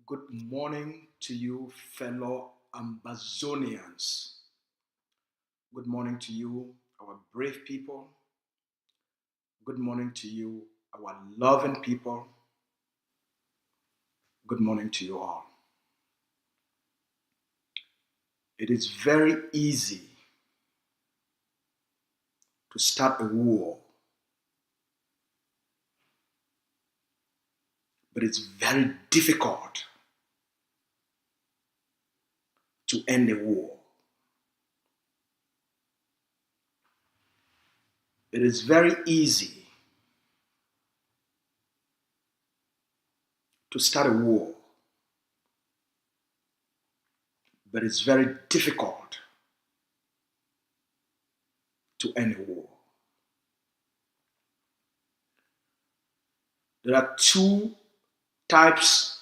Good morning to you, fellow Ambazonians. Good morning to you, our brave people. Good morning to you, our loving people. Good morning to you all. It is very easy to start a war, but it's very difficult to end a war. It is very easy to start a war, but it's very difficult to end a war. There are two types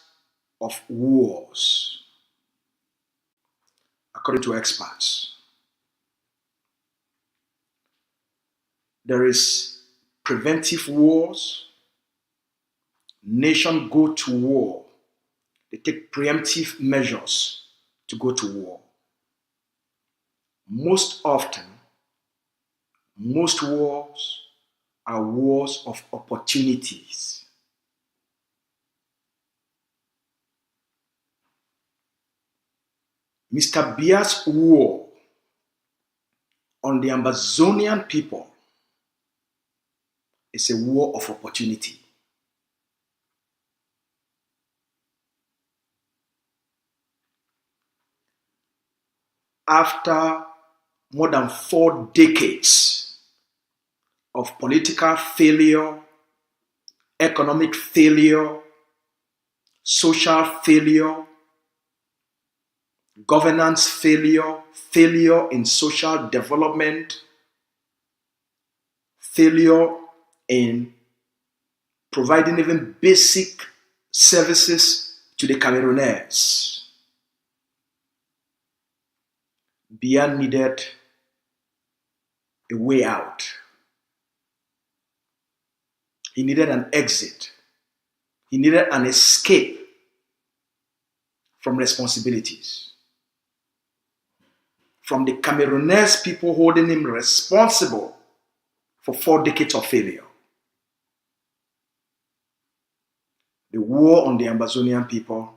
of wars, according to experts. There is preventive wars. Nations go to war. They take preemptive measures to go to war. Most often, most wars are wars of opportunities. Mr. Biya's war on the Ambazonian people is a war of opportunity. After more than 4 decades of political failure, economic failure, social failure, governance failure, failure in social development, failure in providing even basic services to the Cameroonese. Biya needed a way out. He needed an exit. He needed an escape from responsibilities, from the Cameroonese people holding him responsible for 4 decades of failure. The war on the Ambazonian people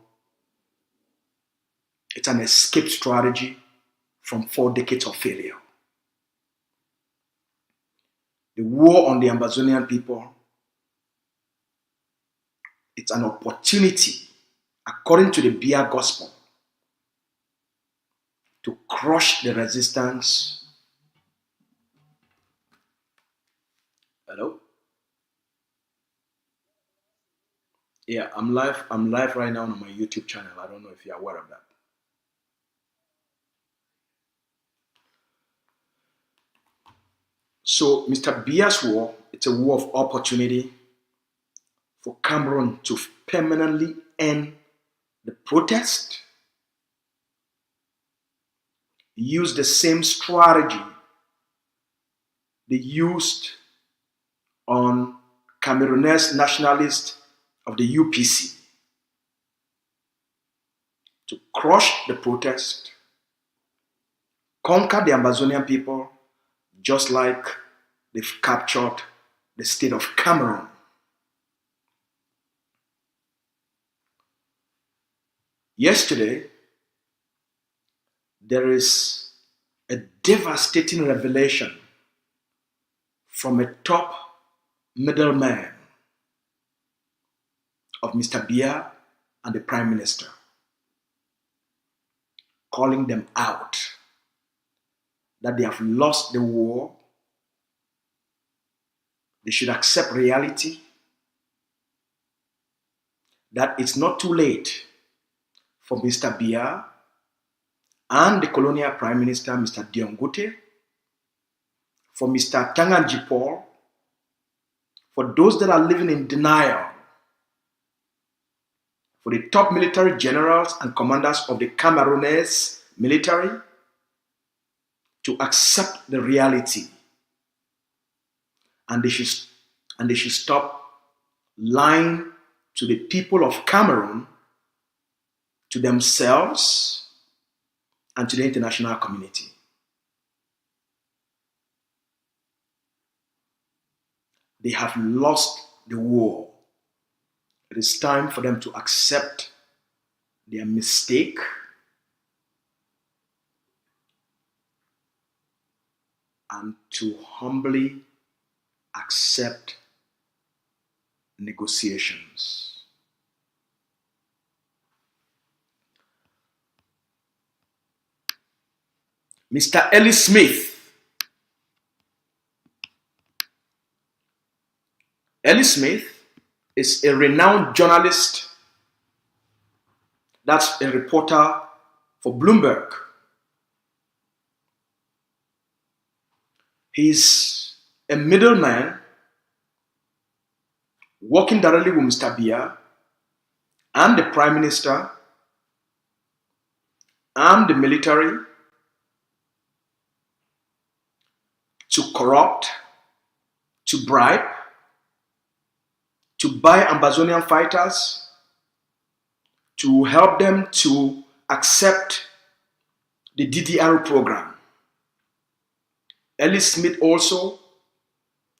It's an escape strategy from 4 decades of failure. The war on the Ambazonian people, it's an opportunity, according to the Biya gospel, to crush the resistance. Hello? Yeah, I'm live. I'm live right now on my YouTube channel. I don't know if you're aware of that. So, Mr. Biya's war, it's a war of opportunity for Cameroun to permanently end the protest. Use the same strategy they used on Cameroonese nationalists of the UPC to crush the protest, conquer the Ambazonian people, just like they've captured the state of Cameroun. Yesterday, there is a devastating revelation from a top middleman of Mr. Biya and the Prime Minister, calling them out that they have lost the war. They should accept reality, that it's not too late for Mr. Biya and the colonial Prime Minister, Mr. Diongute, for Mr. Tanganji Paul, for those that are living in denial, for the top military generals and commanders of the Cameroonese military to accept the reality, and they should stop lying to the people of Cameroon, to themselves, and to the international community. They have lost the war. It is time for them to accept their mistake and to humbly accept negotiations. Mr. Ellis Smith. Ellis Smith is a renowned journalist. That's a reporter for Bloomberg. He's a middleman working directly with Mr. Biya and the Prime Minister and the military to corrupt, to bribe, to buy Ambazonian fighters, to help them to accept the DDR program. Ellis Smith also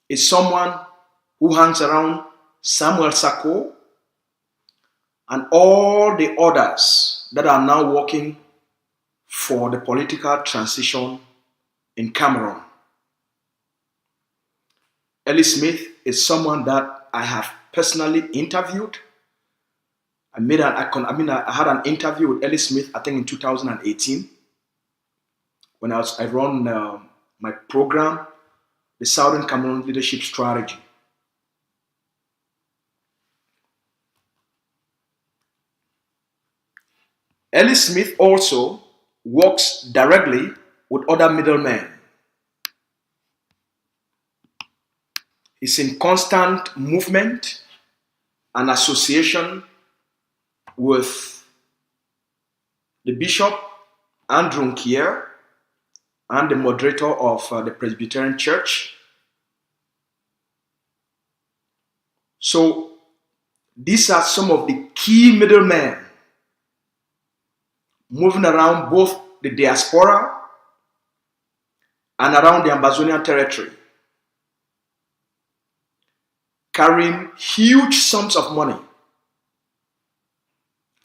is someone who hangs around Samuel Sako and all the others that are now working for the political transition in Cameroon. Ellis Smith is someone that I have personally interviewed. I had an interview with Ellis Smith, I think in 2018, when I run my program, the Southern Cameroon Leadership Strategy. Ellis Smith also works directly with other middlemen. He's in constant movement and association with the Bishop Andrew Kier and the moderator of the Presbyterian Church. So these are some of the key middlemen moving around both the diaspora and around the Ambazonian territory, carrying huge sums of money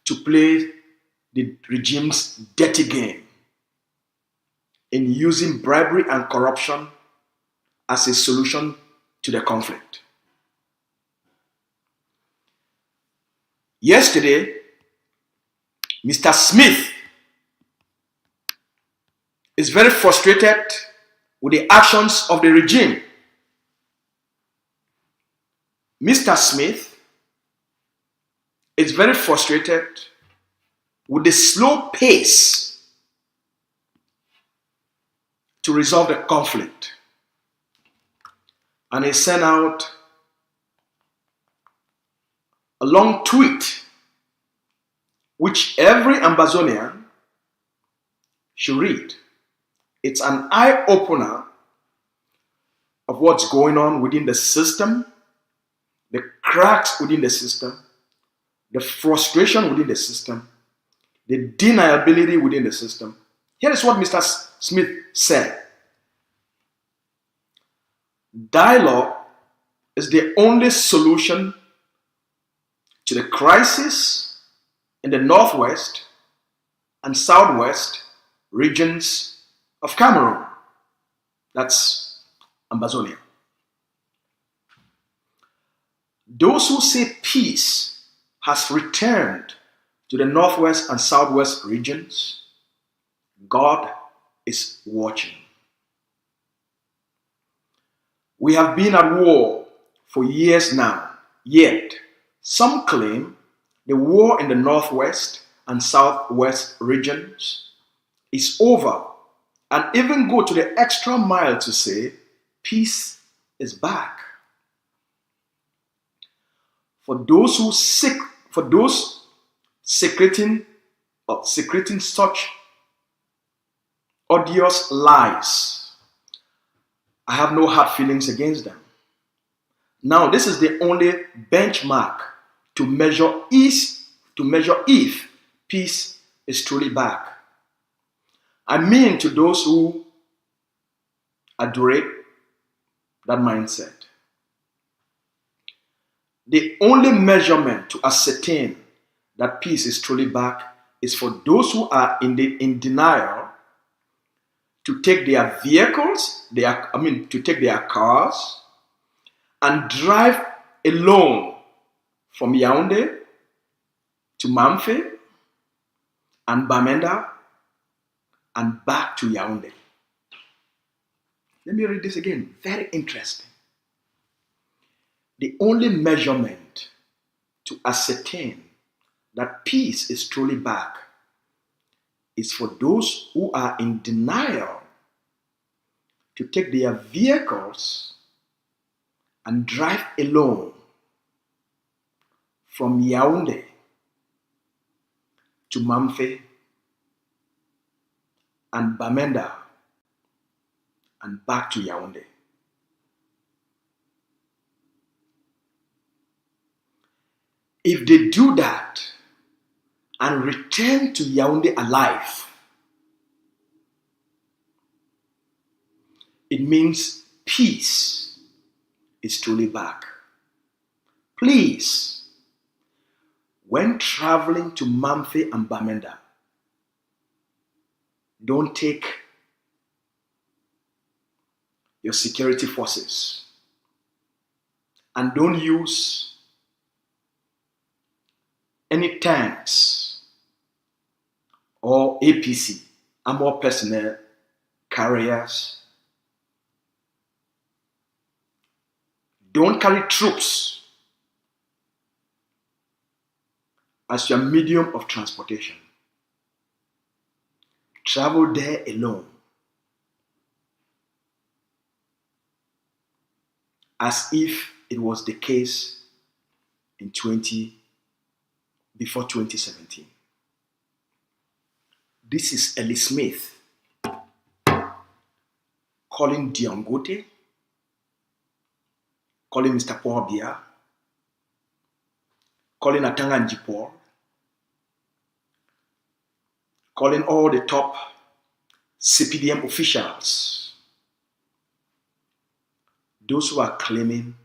to play the regime's dirty game in using bribery and corruption as a solution to the conflict. Yesterday, Mr. Smith is very frustrated with the actions of the regime. Mr. Smith is very frustrated with the slow pace to resolve the conflict. And he sent out a long tweet which every Ambazonian should read. It's an eye-opener of what's going on within the system, the cracks within the system, the frustration within the system, the deniability within the system. Here is what Mr. Smith said. Dialogue is the only solution to the crisis in the northwest and southwest regions of Cameroun. That's Ambazonia. Those who say peace has returned to the northwest and southwest regions, God is watching. We have been at war for years now, yet some claim the war in the northwest and southwest regions is over, and even go to the extra mile to say peace is back. For those secreting such odious lies, I have no hard feelings against them. Now, this is the only benchmark to measure if peace is truly back. I mean, to those who adorate that mindset. The only measurement to ascertain that peace is truly back is for those who are in denial to take their vehicles, to take their cars and drive alone from Yaoundé to Mamfe and Bamenda and back to Yaoundé. Let me read this again. Very interesting. The only measurement to ascertain that peace is truly back is for those who are in denial to take their vehicles and drive alone from Yaoundé to Mamfe and Bamenda and back to Yaoundé. If they do that and return to Yaoundé alive, it means peace is truly back. Please, when traveling to Mamfe and Bamenda, don't take your security forces and don't use any tanks or APC, armored personnel carriers. Don't carry troops as your medium of transportation. Travel there alone, as if it was the case before 2017. This is Ellie Smith calling Diongote, calling Mr. Paul Biya, calling Atanga Njipor, calling all the top CPDM officials, those who are claiming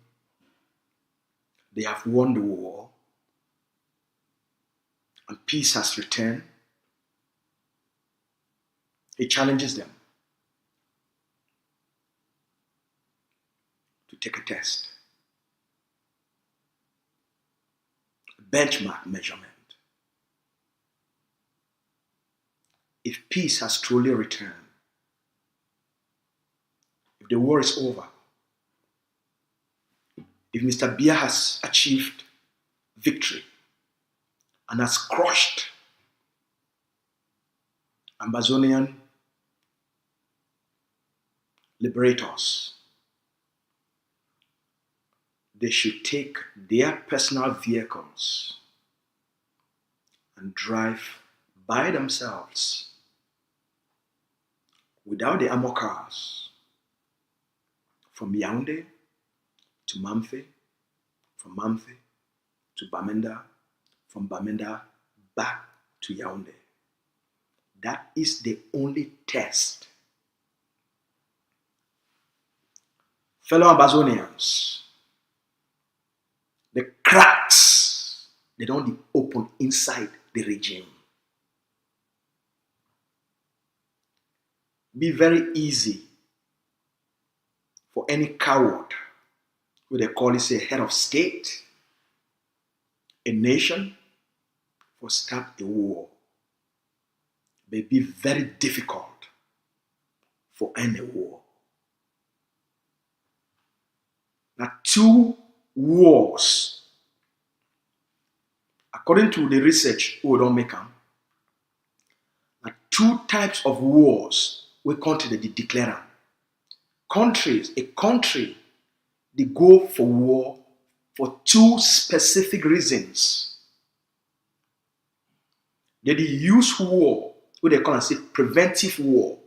they have won the war and peace has returned He challenges them to take a test, a benchmark measurement. If peace has truly returned, if the war is over, if Mr. Biya has achieved victory and has crushed Ambazonian liberators, they should take their personal vehicles and drive by themselves without the armor cars from Yaoundé to Mamfe, from Mamfe to Bamenda, from Bamenda back to Yaoundé. That is the only test. Fellow Ambazonians, the cracks, they don't open inside the regime. Be very easy for any coward who they call it a head of state, a nation, for start a war. May be very difficult for any war. Now, 2 wars, according to the research we don't make them, 2 types of wars we country they declare. A country, they go for war for 2 specific reasons. They use war, what they call and say preventive war.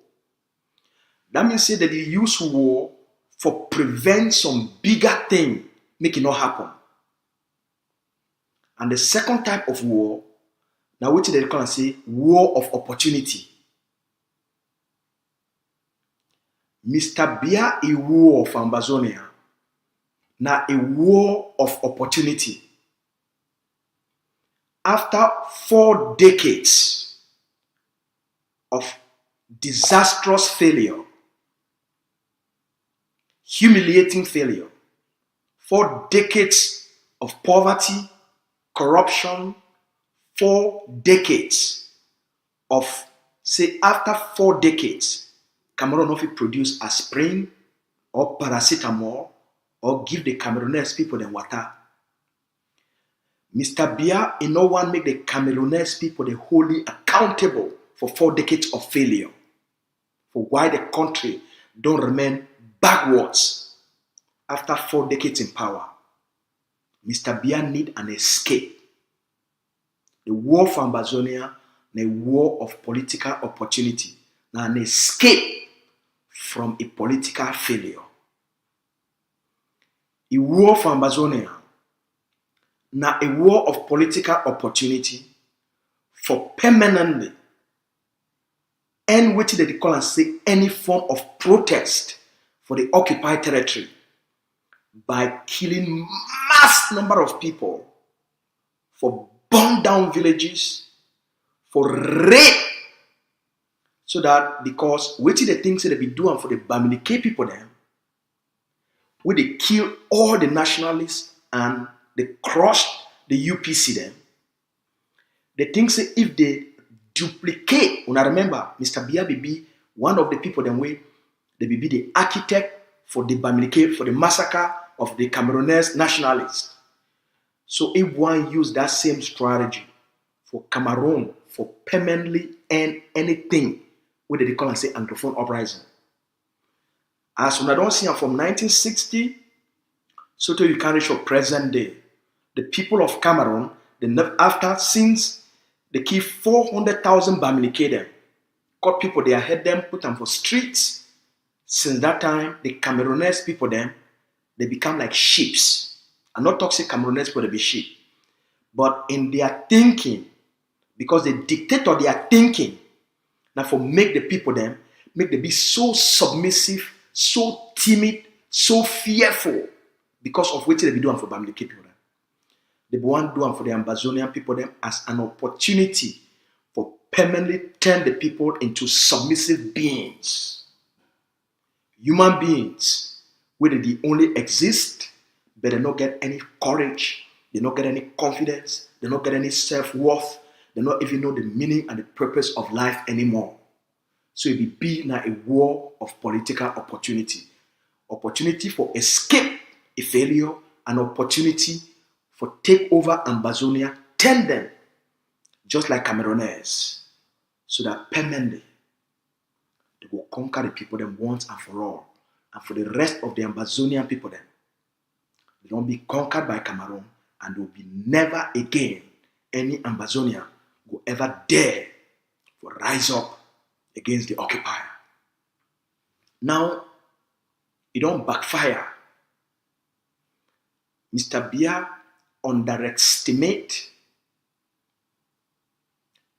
That means say that they use war for prevent some bigger thing, make it not happen. And the second type of war, now what they call and say war of opportunity. Mr. Biya a war of Ambazonia, now a war of opportunity. After 4 decades of disastrous failure, humiliating failure, 4 decades of poverty, corruption, 4 decades of, say after 4 decades, Cameroun no fit produce aspirin or paracetamol or give the Cameroonese people the water. Mr. Biya, no one make the Cameroonese people the wholly accountable for 4 decades of failure, for why the country don't remain backwards after 4 decades in power. Mr. Biya need an escape. The war for Ambazonia, the war of political opportunity, now an escape from a political failure. A war for Ambazonia, now a war of political opportunity for permanently end which they call and say any form of protest for the occupied territory by killing mass number of people, for burn down villages, for rape, so that because which the things they be doing for the Bamileke people them, where they kill all the nationalists and they crushed the UPC them. The things say if they duplicate, when I remember Mr. Biya be one of the people them way they be the architect for the Bamileke, for the massacre of the Cameroonese nationalists. So if one use that same strategy for Cameroon for permanently end anything, what they call and say Anglophone uprising. As when I don't see them from 1960, so to you can reach for present day, the people of Cameroon, after since they keep 400,000 Bamileke them, cut people they head them, put them for streets. Since that time, the Cameroonese people them, they become like sheep. I'm not talking Cameroonese people they be sheep, but in their thinking, because the dictator they are thinking, now for make the people them, make them be so submissive, so timid, so fearful, because of what they be doing for Bamileke people. They be want doing for the Ambazonian people them as an opportunity for permanently turn the people into submissive beings. Human beings, where they only exist, but they don't get any courage, they don't get any confidence, they don't get any self-worth, they don't even know the meaning and the purpose of life anymore. So it will be now a war of political opportunity. Opportunity for escape a failure, an opportunity for take over Ambazonia, turn them just like Camerooners, so that permanently they will conquer the people them once and for all. And for the rest of the Ambazonian people then, they don't be conquered by Cameroon, and there will be never again any Ambazonian will ever dare to rise up against the occupier. Now, it don't backfire. Mr. Biya underestimate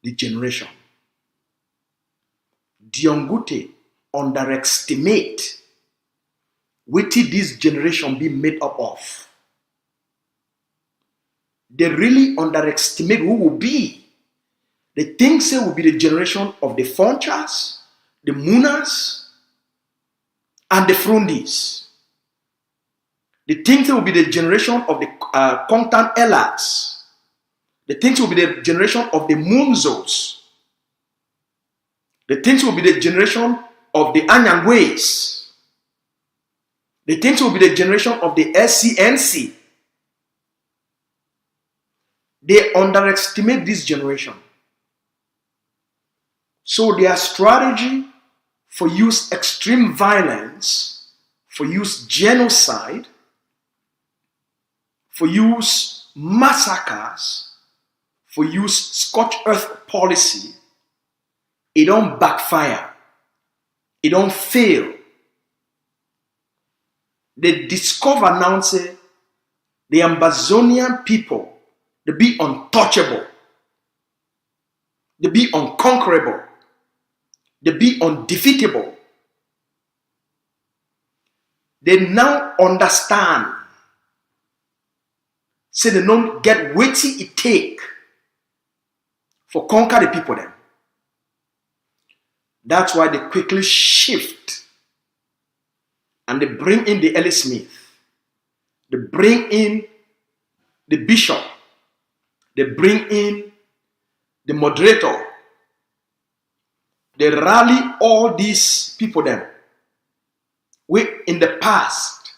the generation. Diongute underestimate what this generation be made up of. They really underestimate who will be. They think it will be the generation of the Fonchas, the Munas, and the Frondis. They think it will be the generation of the Kongtan Elats. They think it will be the generation of the Munzos. They think it will be the generation of the Anyangwes. They think it will be the generation of the SCNC. They underestimate this generation. So their strategy for use extreme violence, for use genocide, for use massacres, for use scorched earth policy, it don't backfire. It don't fail. They discover now, say, the Ambazonian people, they be untouchable. They be unconquerable. They be undefeatable. They now understand. Say they don't get weighty it take for conquer the people then. That's why they quickly shift and they bring in the Ellie Smith. They bring in the bishop. They bring in the moderator. They rally all these people then. We in the past,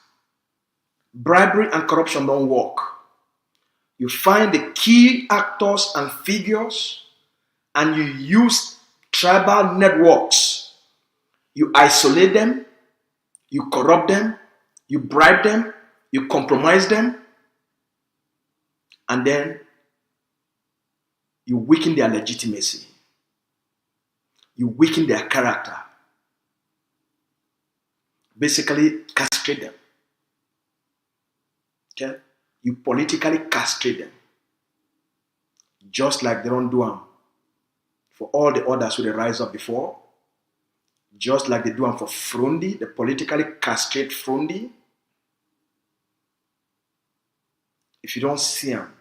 bribery and corruption don't work. You find the key actors and figures and you use tribal networks. You isolate them, you corrupt them, you bribe them, you compromise them, and then you weaken their legitimacy. You weaken their character. Basically, castrate them. Okay? You politically castrate them. Just like they don't do them for all the others who they rise up before. Just like they do them for Frondi, they politically castrate Frondi. If you don't see them,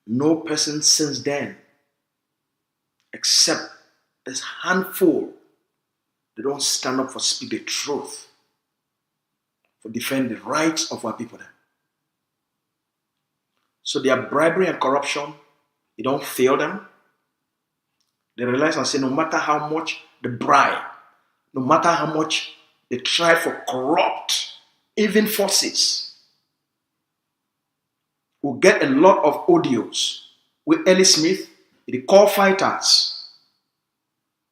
no person since then, except a handful, they don't stand up for speak the truth, for defend the rights of our people then. So their bribery and corruption, it don't fail them. They realize and say, no matter how much they bribe, no matter how much they try for corrupt, even forces, will get a lot of audios with Ellie Smith, they call fighters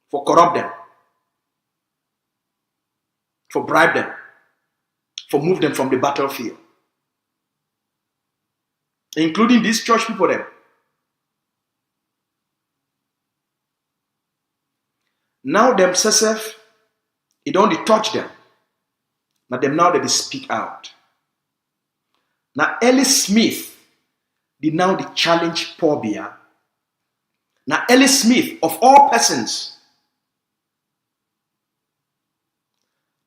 for corrupt them, for bribe them, for move them from the battlefield. Including these church people then. Now themselves, it don't touch them. Now them now they speak out. Now Ellie Smith did now the challenge Paul Biya. Now Ellie Smith of all persons.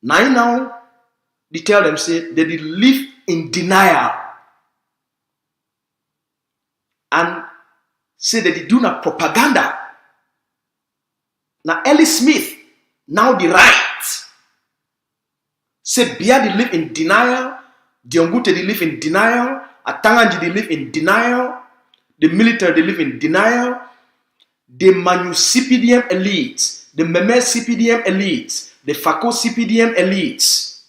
Now they tell them say they did live in denial. And say that they do not propaganda Now Ellie Smith, now the right. Say Biya they live in denial, Diongute they live in denial, Atanganji they live in denial, the military they live in denial, the Manu CPDM elites, the Meme CPDM elites, the Fako CPDM elites,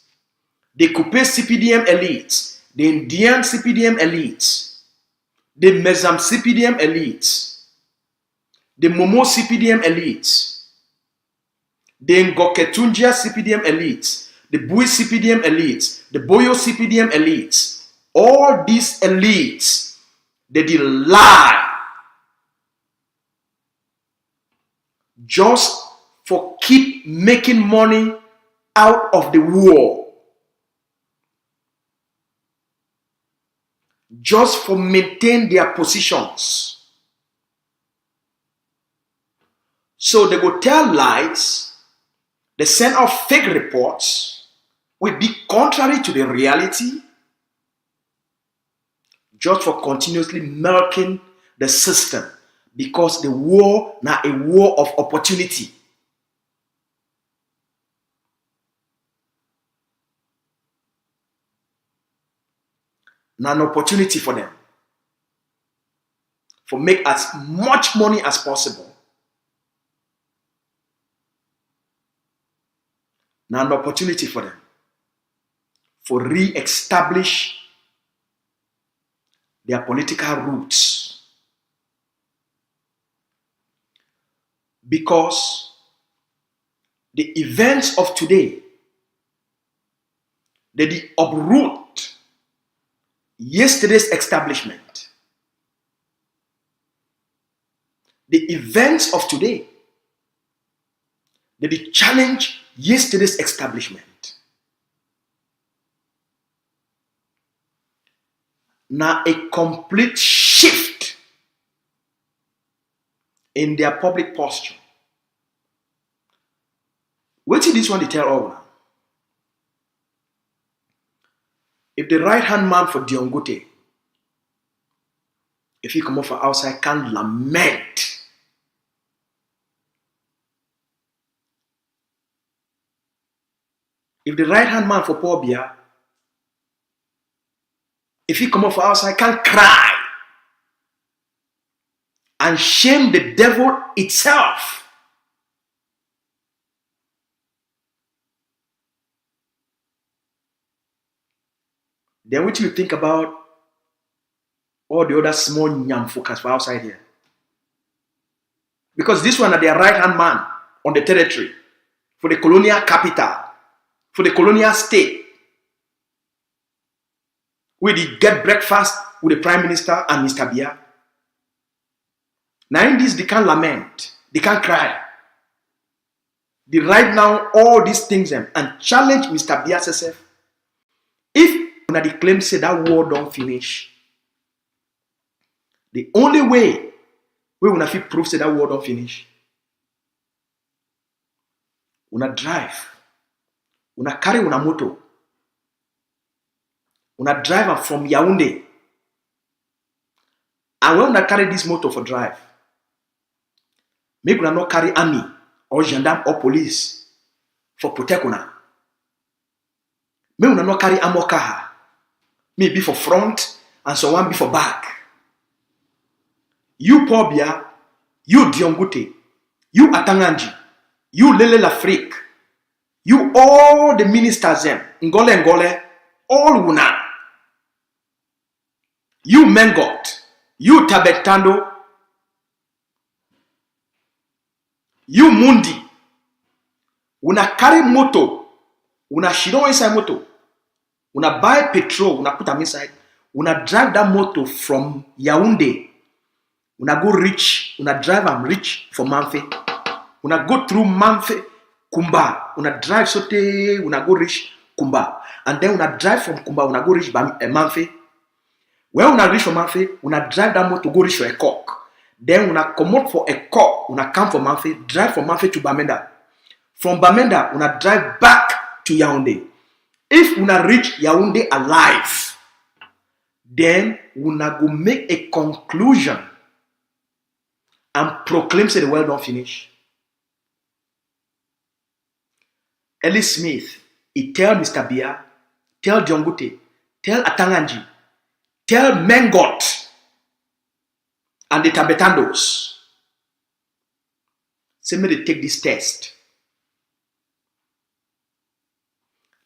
the Coupe CPDM elites, the Indian CPDM elites, the Mezam CPDM elites, the Momo CPDM elites, the Ngoketunjia CPDM elites, the Bui CPDM elites, the Boyo CPDM elites, all these elites, they did lie just for keep making money out of the war, just for maintain their positions. So they go tell lies, they send out fake reports, will be contrary to the reality, just for continuously milking the system, because the war now a war of opportunity. Now an opportunity for them for make as much money as possible. Now an opportunity for them for re-establish their political roots. Because the events of today, they uproot yesterday's establishment. The events of today, they challenge yesterday's establishment. Now a complete shift in their public posture. What is this one they tell all now? If the right-hand man for Diongute, if he come off from outside, can lament, if the right-hand man for Paul Biya, if he come off from outside, can cry and shame the devil itself, then what you think about all the other small nyam focus for outside here? Because this one are their right-hand man on the territory, for the colonial capital, for the colonial state, where they get breakfast with the Prime Minister and Mr. Biya. Now in this, they can't lament, they can't cry. They write now all these things and challenge Mr. Biya himself. If una the claim say that war don't finish, the only way we una fit prove say that war don't finish, una drive, una carry una moto, una drive from Yaoundé, and when una carry this motor for drive, make una not carry army or gendarme or police for protect una. Make una not carry ammo car, maybe for front and so one be for back. You Paul Biya, you Diongute, you Atanganji, you Lele Lafrique, you all the ministers them, Ngole, all una. You Mengot, you Tabetando, you Mundi, una carry moto, una shiro inside moto, una buy petrol, una put them inside, una drive that moto from Yaoundé, una go reach, una drive and reach for Manfe, una go through Manfe, Kumba, una drive sote, una go reach Kumba, and then una drive from Kumba, una go reach Manfe. When una reach for Manfe, una drive that motor go reach for a cock. Then una come out for a cock, una come for Manfe, drive from Manfe to Bamenda. From Bamenda, una drive back to Yaoundé. If una reach Yaoundé alive, then una go make a conclusion and proclaim say the world don't finish. Ellie Smith, he tell Mr. Biya, tell Diongute, tell Atanganji, tell Mengot and the Tambetandos, say me they take this test.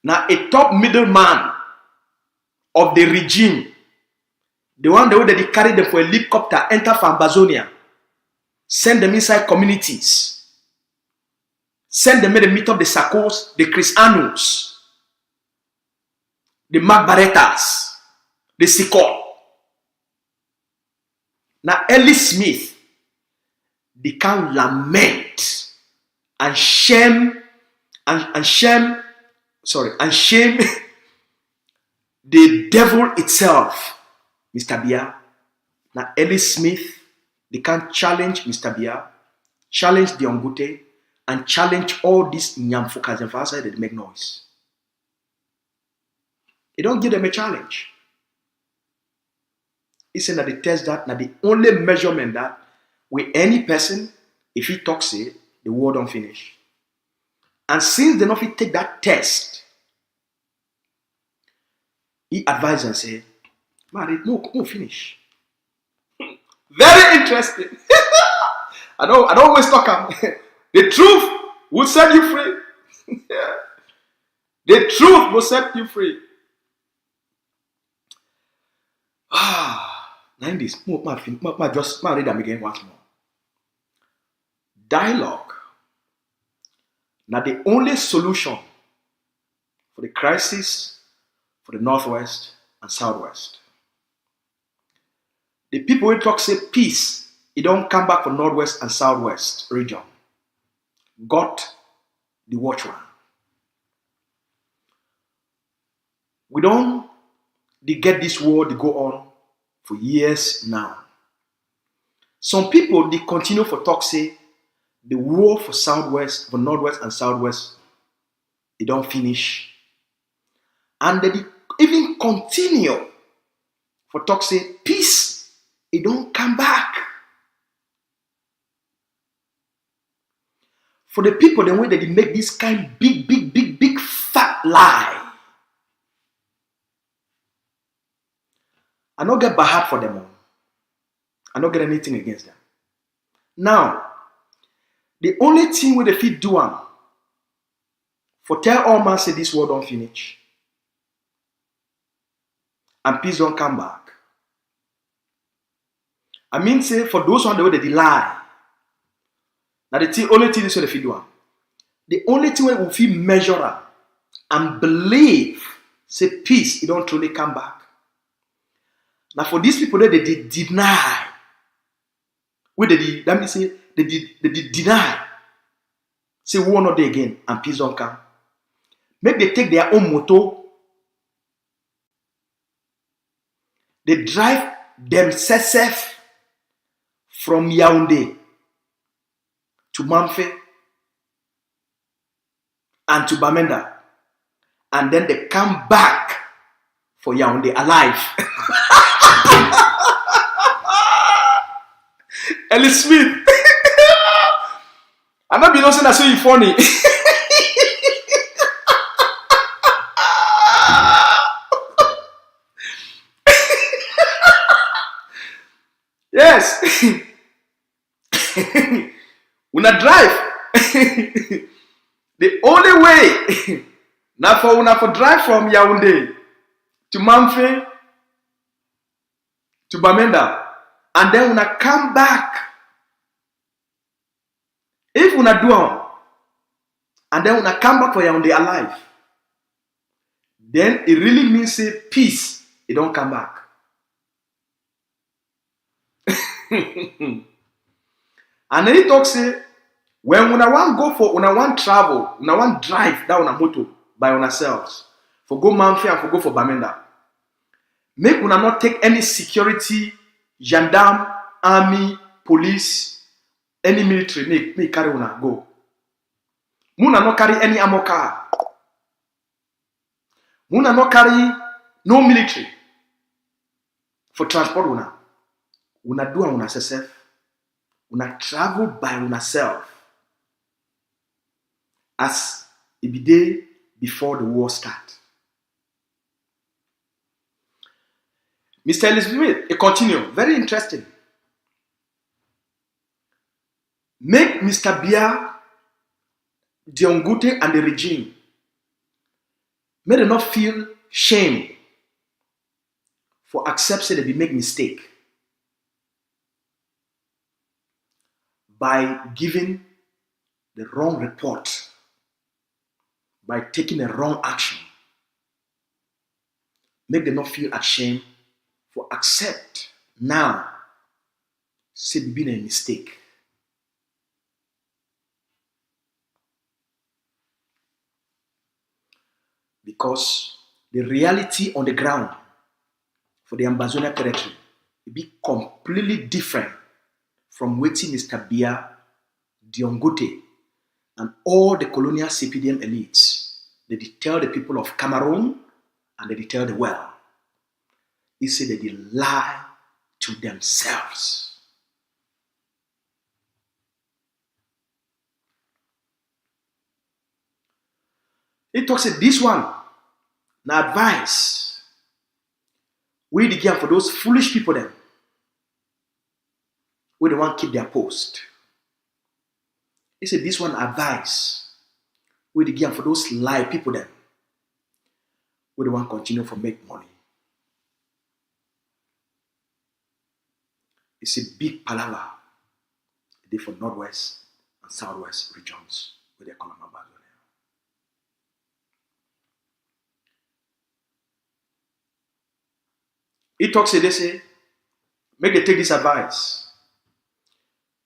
Now a top middleman of the regime, the one that they carry them for a helicopter, enter from Ambazonia, send them inside communities, send them to meet up the Sakos, the Christianos, the Magbaretas, the Sikot. Now Ellie Smith, they can lament and shame the devil itself, Mr. Biya. Now Ellie Smith, they can challenge Mr. Biya, challenge Diongute, and challenge all these nyamfukas and outside that make noise. They don't give them a challenge. It's that they test that, now the only measurement that with any person, if he talks it, the war don't finish. And since they not fit take that test, he advised and say, man, no finish. Very interesting. I don't always talk. The truth will set you free. Yeah. The truth will set you free. Now this, just read them again once more. Dialogue. Now the only solution for the crisis for the Northwest and Southwest. The people who talk say peace, it don't come back for Northwest and Southwest region. Got the watchman. We don't get this war to go on for years now. Some people they continue for talk say the war for Southwest, for Northwest and Southwest, it don't finish. And they even continue for talk say peace, it don't come back. For the people, the way that they make this kind big fat lie. I don't get bad for them all. I don't get anything against them. Now, the only thing where they fit do for tell all man say this war don't finish. And peace don't come back. I mean say for those on the way they lie. Now the only thing is what they fit do. The only thing where we feel measure and believe say peace, it don't truly come back. Now for these people that they deny, where let me say they deny, say war not there again and peace don't come. Make they take their own motor, they drive themselves from Yaoundé to Mamfe and to Bamenda, and then they come back for Yaoundé alive. Ellie Smith. I'm not be no saying that so you funny. Yes. When I drive, the only way now for drive from Yaoundé to Mamfe to Bamenda, and then when I come back, if when I do and then when I come back for Yaoundé alive, then it really means say peace, it don't come back. And then he talks say, when I want go for, when I want travel, when I want drive down a motor by ourselves, for go Mamfe and for go for Bamenda, make una not take any security, gendarme, army, police, any military, make carry una go. Muna not carry any ammo car. Muna not carry no military for transport una. Una do una self. Una travel by una self. As It be day before the war start. Mr. Elizabeth, it continue. Very interesting. Make Mr. Biya, Diongute and the regime, may they not feel shame for accepting that they make mistake by giving the wrong report, by taking a wrong action. Make them not feel ashamed for accept now say it been a mistake. Because the reality on the ground for the Ambazonia territory will be completely different from waiting Mr. Biya, Diongute, and all the colonial CPDM elites. They tell the people of Cameroun and they tell the world. He said that they lie to themselves. He talks about this one. Now advice. We the game for those foolish people then. We the one keep their post. He said this one advice. We the game for those lie people then. We the one continue for make money. It's a big palaver. They for northwest and southwest regions where they call them Ambazonia. He talks, they say, make they take this advice.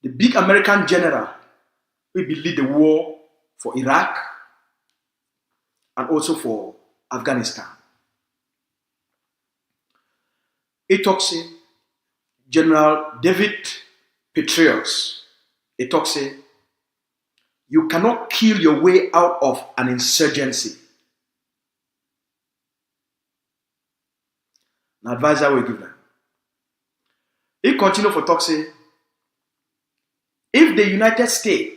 The big American general will lead the war for Iraq and also for Afghanistan. He talks, General David Petraeus, he talks, you cannot kill your way out of an insurgency. An advisor will give them. He continue for talk say, if the United States,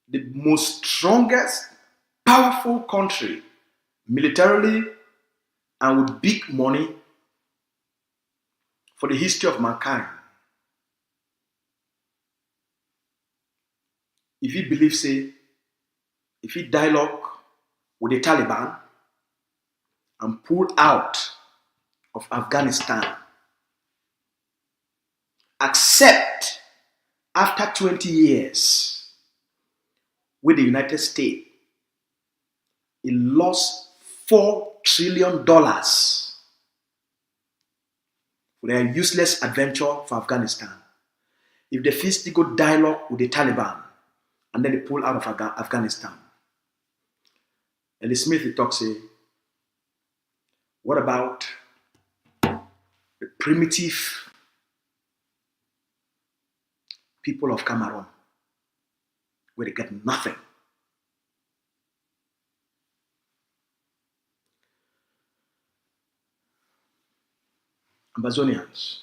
the most strongest, powerful country, militarily and with big money for the history of mankind, if he believes, say, if he dialogue with the Taliban and pull out of Afghanistan, accept after 20 years with the United States, it lost $4 trillion for their useless adventure for Afghanistan. If they first go dialogue with the Taliban and then they pull out of Afghanistan, Ellie Smith talks, say, what about the primitive people of Cameroun where they get nothing? Ambazonians,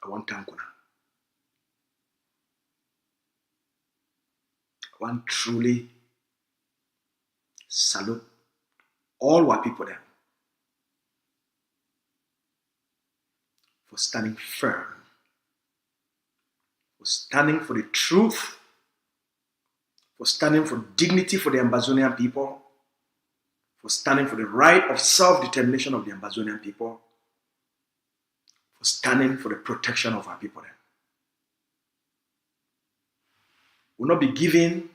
I want Tankuna. I want truly salute all our people there for standing firm, for standing for the truth, for standing for dignity for the Ambazonian people, for standing for the right of self-determination of the Ambazonian people, for standing for the protection of our people there. Will not be given,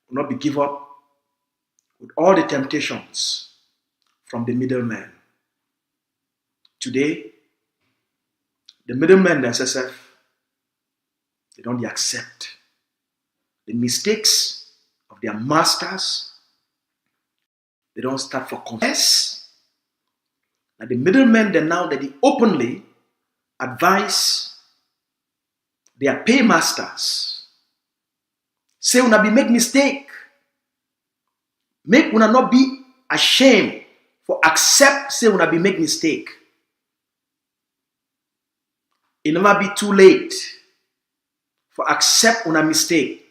will not be give up with all the temptations from the middleman. Today, the middlemen themselves, they don't accept the mistakes of their masters. They don't start for confess. Now the middlemen, then now that they openly advise their paymasters, say una be make mistake. Make una not be ashamed for accept say una be make mistake. It never be too late for accept una mistake.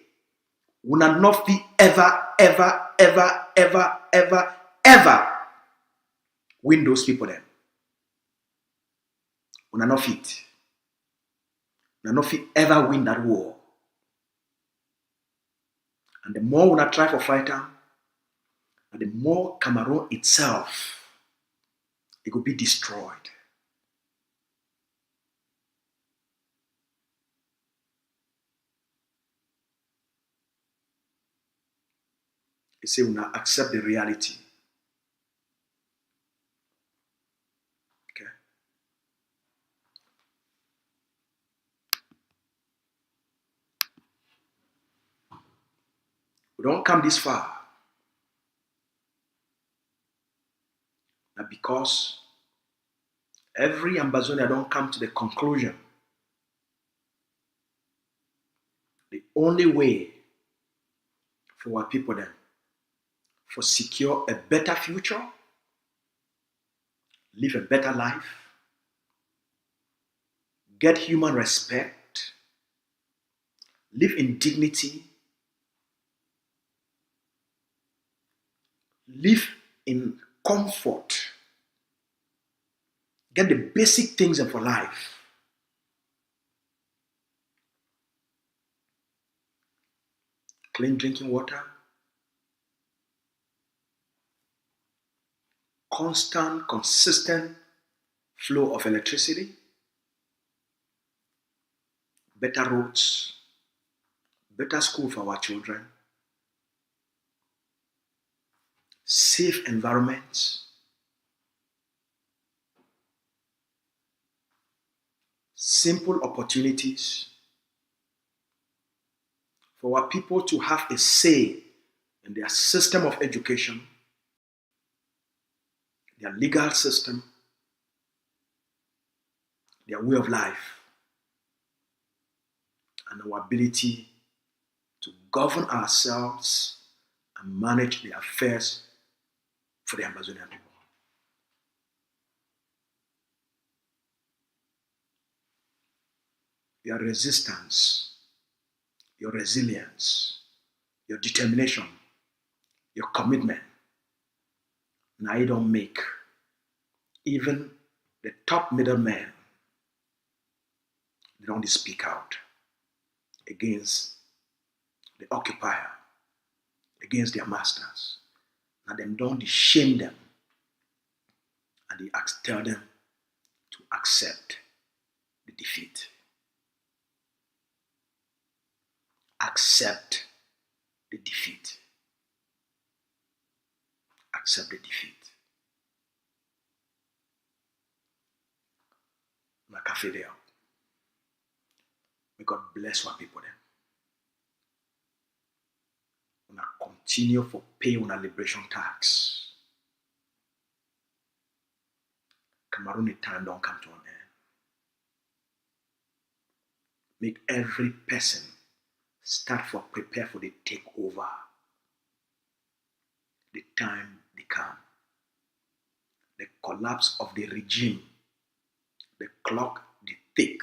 Una not be ever, ever, ever, ever, ever, ever win those people then. Una not fit. Una not fit ever win that war. And the more una try for fight them, and the more Cameroun itself, it will be destroyed. They say una accept the reality. Okay. We don't come this far. Now because every Ambazonia don't come to the conclusion. The only way for our people then, for secure a better future, live a better life, get human respect, live in dignity, live in comfort, get the basic things for life. Clean drinking water, constant, consistent flow of electricity, better roads, better school for our children, safe environments, simple opportunities for our people to have a say in their system of education, their legal system, their way of life, and our ability to govern ourselves and manage the affairs for the Ambazonian people. Your resistance, your resilience, your determination, your commitment, now you don't make even the top middlemen, they don't speak out against the occupier, against their masters. And them don't shame them and they tell them to accept the defeat. Accept the defeat. Accept the defeat. May God bless our people then. We're going to continue for pay on a liberation tax. Cameroon time don't come to an end. Make every person start for prepare for the takeover. The time they come. The collapse of the regime. The clock, the tick.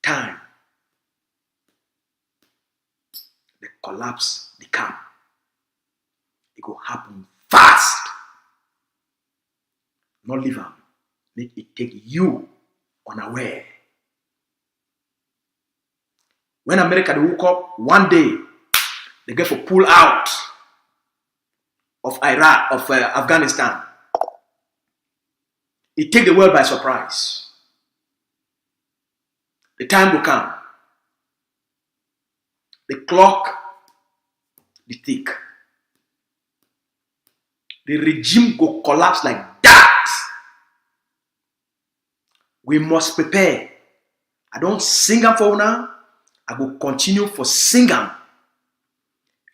Time. The collapse, the come. It will happen fast. Not leave them. Make it take you unaware. When America they woke up, one day they get to pull out of Iraq, of Afghanistan. It take the world by surprise. The time will come. The clock, the tick. The regime go collapse like that. We must prepare. I don't sing them for now. I will continue for sing them.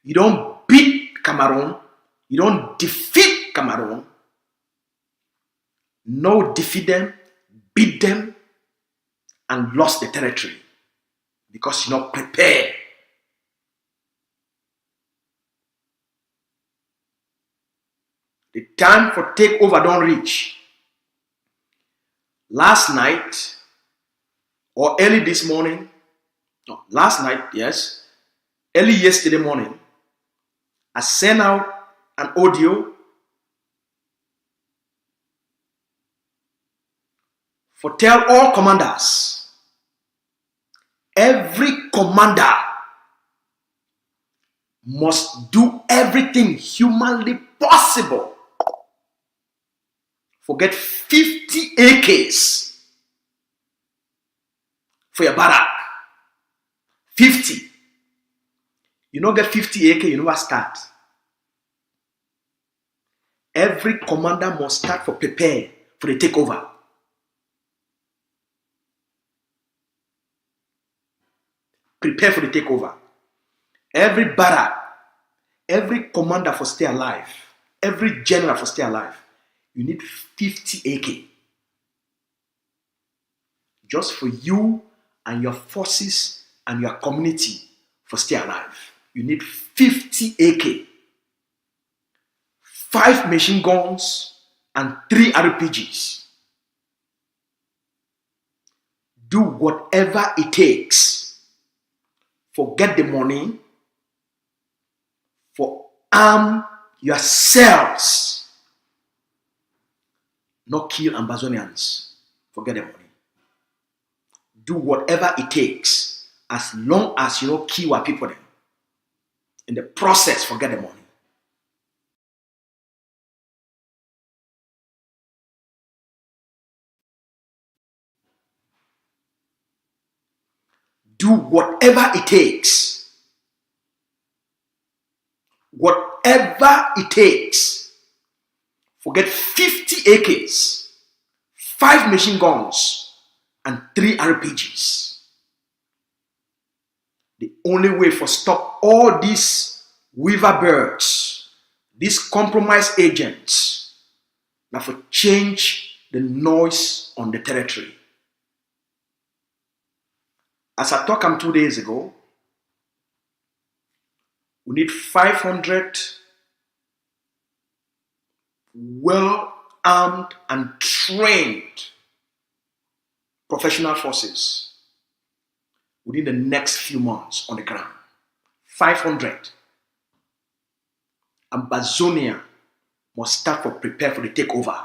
You don't beat Cameroun. You don't defeat Cameroun. No, defeat them, beat them, and lost the territory because you're not prepared. The time for takeover don't reach. last night or early this morning, no, last night, yes, early yesterday morning, I sent out an audio for tell all commanders, every commander must do everything humanly possible. Forget 50 AKs for your barrack. 50. You don't get 50 AK, you know what start. Every commander must start for prepare for the takeover. Prepare for the takeover. Every barrack, every commander for stay alive, every general for stay alive, you need 50 AK. Just for you and your forces and your community for stay alive. You need 50 AK. 5 machine guns and 3 RPGs. Do whatever it takes. Forget the money. For arm yourselves. Not kill Ambazonians. Forget the money. Do whatever it takes. As long as you don't kill our people then. In the process, forget the money. Do whatever it takes. Whatever it takes. Forget 50 AKs, 5 machine guns, and 3 RPGs. The only way for stop all these weaver birds, these compromise agents, now for change the noise on the territory. As I talked 2 days ago, we need 500 well-armed and trained professional forces within the next few months on the ground. 500. Ambazonia must start for prepare for the takeover.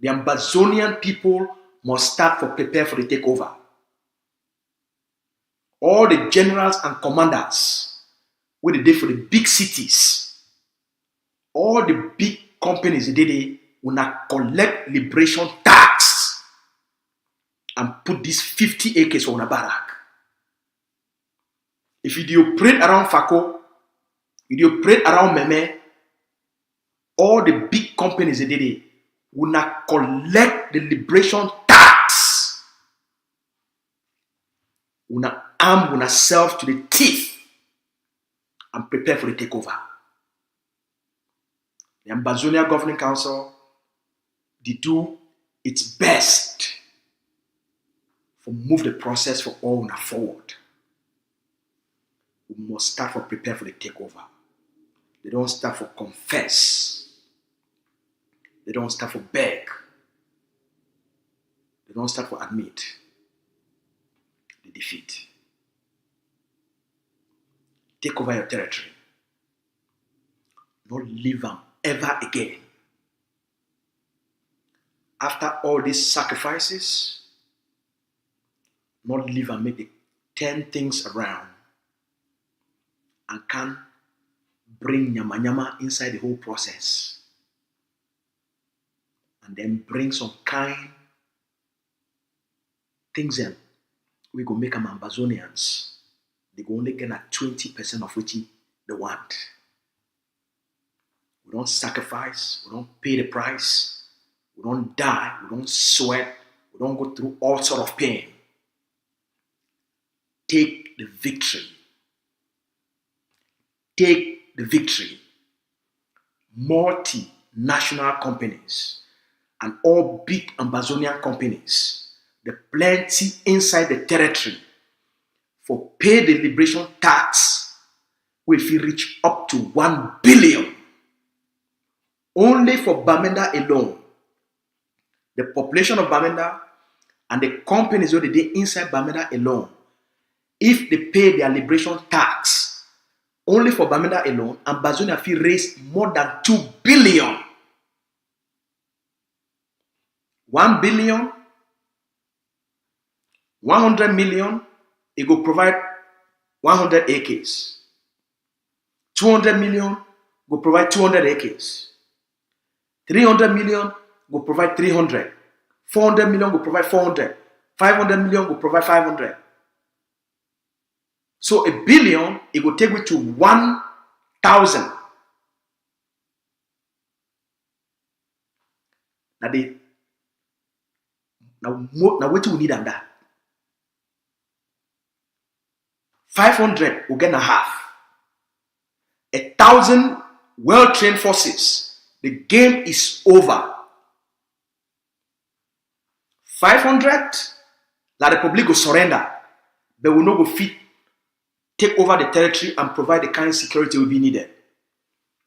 The Ambazonian people must start for prepare for the takeover. All the generals and commanders where they did for the big cities, all the big companies they did will not collect liberation tax and put these 50 acres on a barrack. If you do operate around Fako, you do operate around Meme, all the big companies they did will not collect the liberation tax. Will not arm ourselves to the teeth and prepare for the takeover. The Ambazonia Governing Council did do its best to move the process for all forward. We must start for prepare for the takeover. They don't start for confess. They don't start for beg. They don't start for admit the defeat. Take over your territory. Don't leave them ever again. After all these sacrifices, not leave and make the 10 things around and can bring nyama nyama inside the whole process. And then bring some kind things in. We go make them Ambazonians. They go only get at 20% of which they want. We don't sacrifice, we don't pay the price, we don't die, we don't sweat, we don't go through all sort of pain. Take the victory. Take the victory. Multinational companies and all big Ambazonian companies, the plenty inside the territory for pay the liberation tax if you reach up to 1 billion. Only for Bamenda alone, The population of Bamenda and the companies where they did inside Bamenda alone, if they pay their liberation tax only for Bamenda alone, Ambazonia fee raise more than 2 billion. 1 billion, 100 million, it will provide 100 acres. 200 million will provide 200 acres. 300 million will provide 300. 400 million will provide 400. 500 million will provide 500. So a billion, it will take you to 1,000. Now what you need on that? 500 will get a half. 1,000 well-trained forces. The game is over. 500, La Republic will surrender. They will not go fit, take over the territory and provide the kind of security will be needed.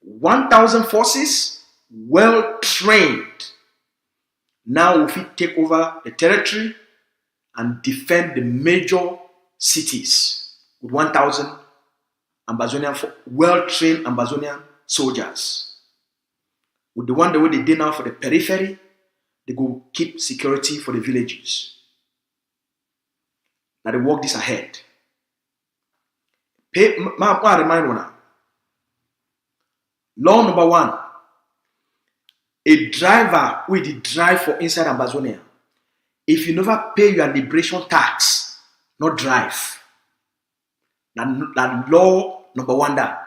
1,000 forces, well-trained, now will fit take over the territory and defend the major cities with 1,000 Ambazonian, well-trained Ambazonian soldiers. With the one the way they did now for the periphery, they go keep security for the villages. Now they work this ahead. I remind you now. Law number 1. A driver with the drive for inside Ambazonia. If you never pay your liberation tax, not drive. That law number 1 that.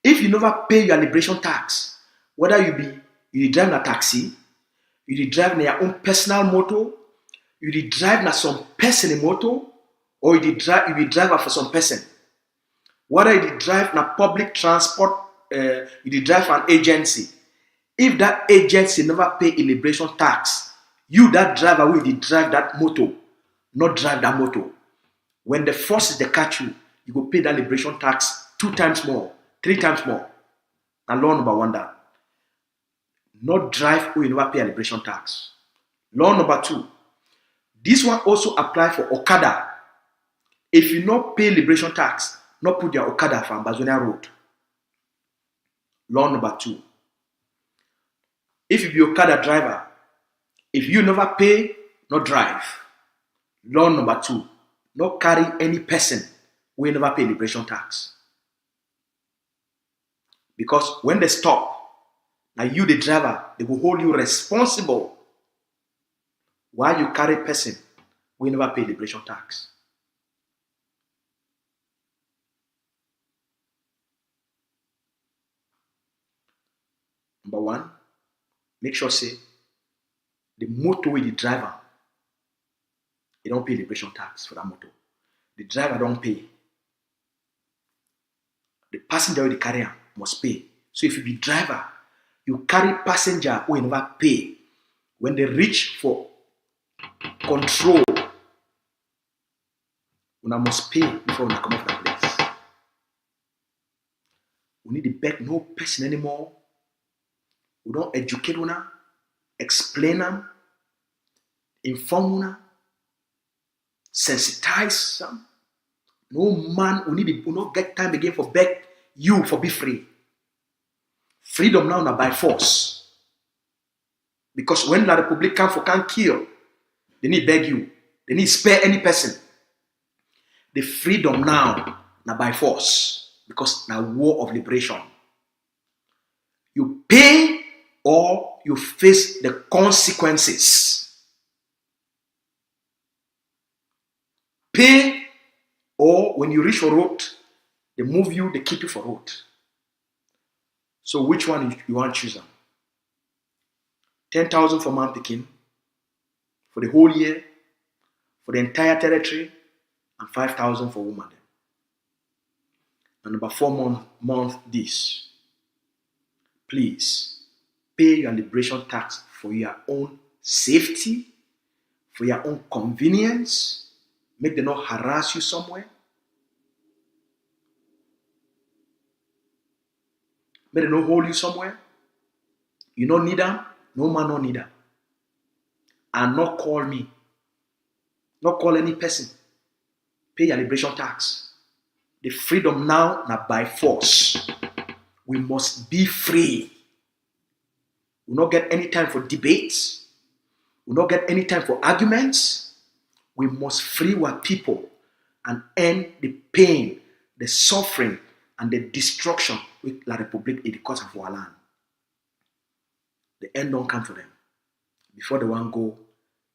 If you never pay your liberation tax, whether you drive a taxi, you drive in your own personal motor, you drive na some person in motor, or you drive for some person. Whether you drive na public transport, you drive for an agency. If that agency never pay a liberation tax, you that driver will drive that motor, not drive that motor. When the forces they catch you, you go pay that liberation tax 2 times more, 3 times more. And law number 1 that. Not drive or you never pay a liberation tax. Law number 2. This one also apply for Okada. If you not pay liberation tax, not put your Okada for Ambazonia Road. Law number 2. If you be Okada driver, if you never pay, not drive. Law number 2. Not carry any person who never pay liberation tax. Because when they stop, now you the driver, they will hold you responsible while you carry person who never pay liberation tax. Number 1, make sure say the motor with the driver, he don't pay liberation tax for that motor. The driver don't pay. The passenger with the carrier must pay. So if you be driver, you carry passenger who will never pay. When they reach for control, you must pay before you come off that place. We need to beg no person anymore. We don't educate una, explain them, inform una, sensitize them. No man, we not get time again for beg you for be free. Freedom now by force. Because when the Republic can kill, they need beg you. They need spare any person. The freedom now by force. Because now war of liberation. You pay or you face the consequences. Pay or when you reach for road, they move you, they keep you for road. So which one you want to choose? 10,000 for man picking for the whole year, for the entire territory, and 5,000 for woman. And number 4 month this. Please pay your liberation tax for your own safety, for your own convenience. Make them not harass you somewhere. Make them not hold you somewhere. You don't need them. No man don't need them. and not call me, not call any person. Pay your liberation tax. The freedom now by force. We must be free. We will not get any time for debates. We will not get any time for arguments. We must free our people and end the pain, the suffering, and the destruction with La République in the course of our land. The end don't come for them. Before they want go,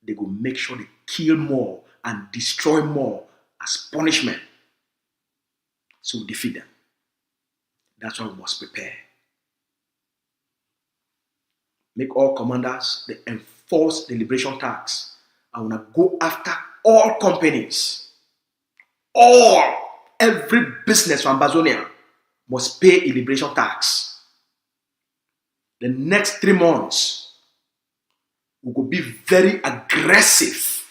they go make sure they kill more and destroy more as punishment. So we defeat them. That's why we must prepare. Make all commanders, they enforce the liberation tax. I want to go after all companies. Every business from Ambazonia must pay a liberation tax. The next 3 months, we will be very aggressive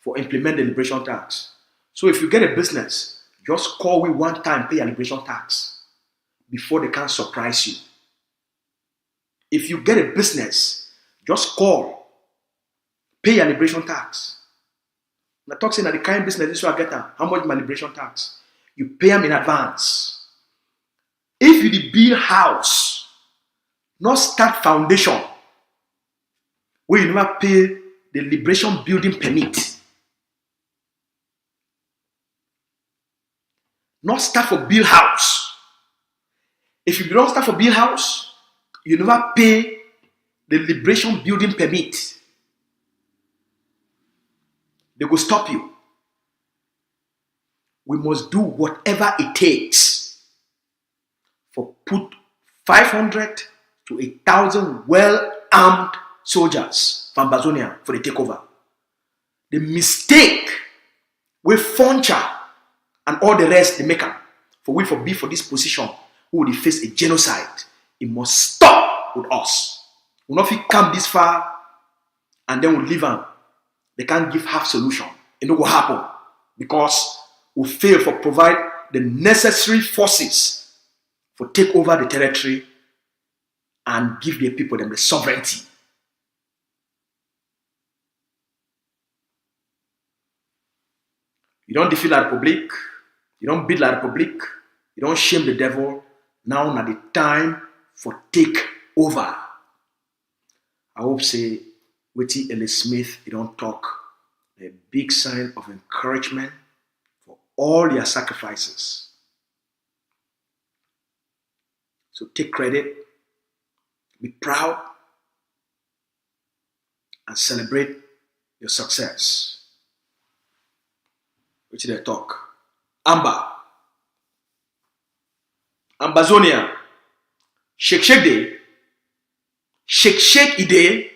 for implementing the liberation tax. So if you get a business, just call me one time, pay your liberation tax before they can surprise you. If you get a business, just call, pay your liberation tax. I'm not talking about the kind of business this will get how much my liberation tax. You pay them in advance. If you build house, not start foundation, where you never pay the liberation building permit. Not start for build house. If you don't start for build house, you never pay the liberation building permit. They will stop you. We must do whatever it takes for put 500 to 1,000 well-armed soldiers from Ambazonia for the takeover. The mistake with Foncha and all the rest they make up for we for be for this position who will face a genocide. It must stop with us. We'll not come this far and then we'll leave them. They can't give half solution. It will happen because we fail for provide the necessary forces for take over the territory and give the people them the sovereignty. You don't defeat La République, you don't beat La République, you don't shame the devil. Now not the time for take over. I hope say Witty Ellis Smith, you don't talk a big sign of encouragement for all your sacrifices. So take credit, be proud, and celebrate your success. Which they talk. Ambazonia, shake day, shake ide,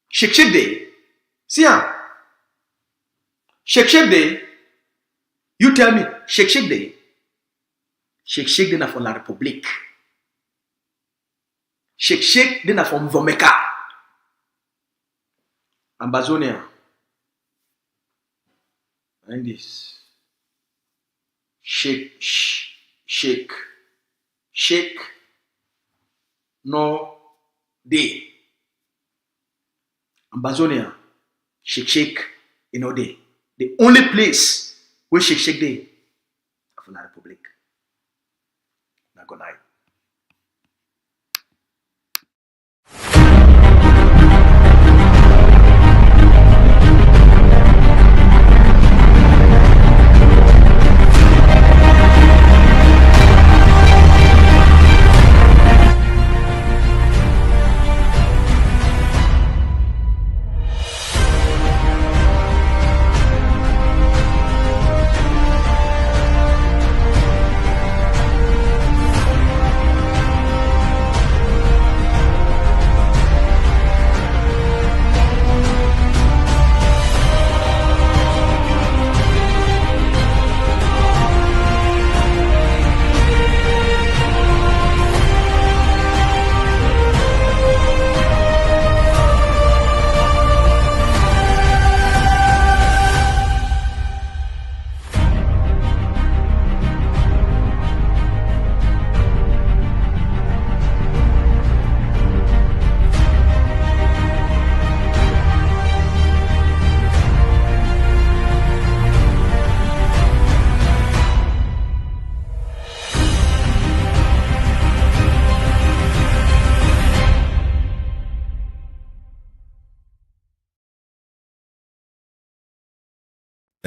shake day. See ya. Shake day. You tell me, shake day. Shake day na for La République. Shake day na for Mvomeka. Ambazonia. And this. Shake. No day. Ambazonia. Shake, you know day. The only place where shake day of La République. Now good night.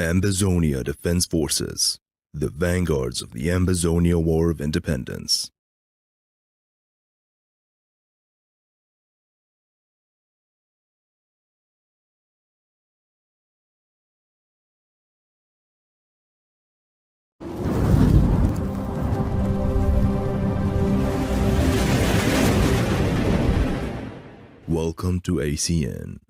Ambazonia Defense Forces, the vanguards of the Ambazonia War of Independence. Welcome to ACN.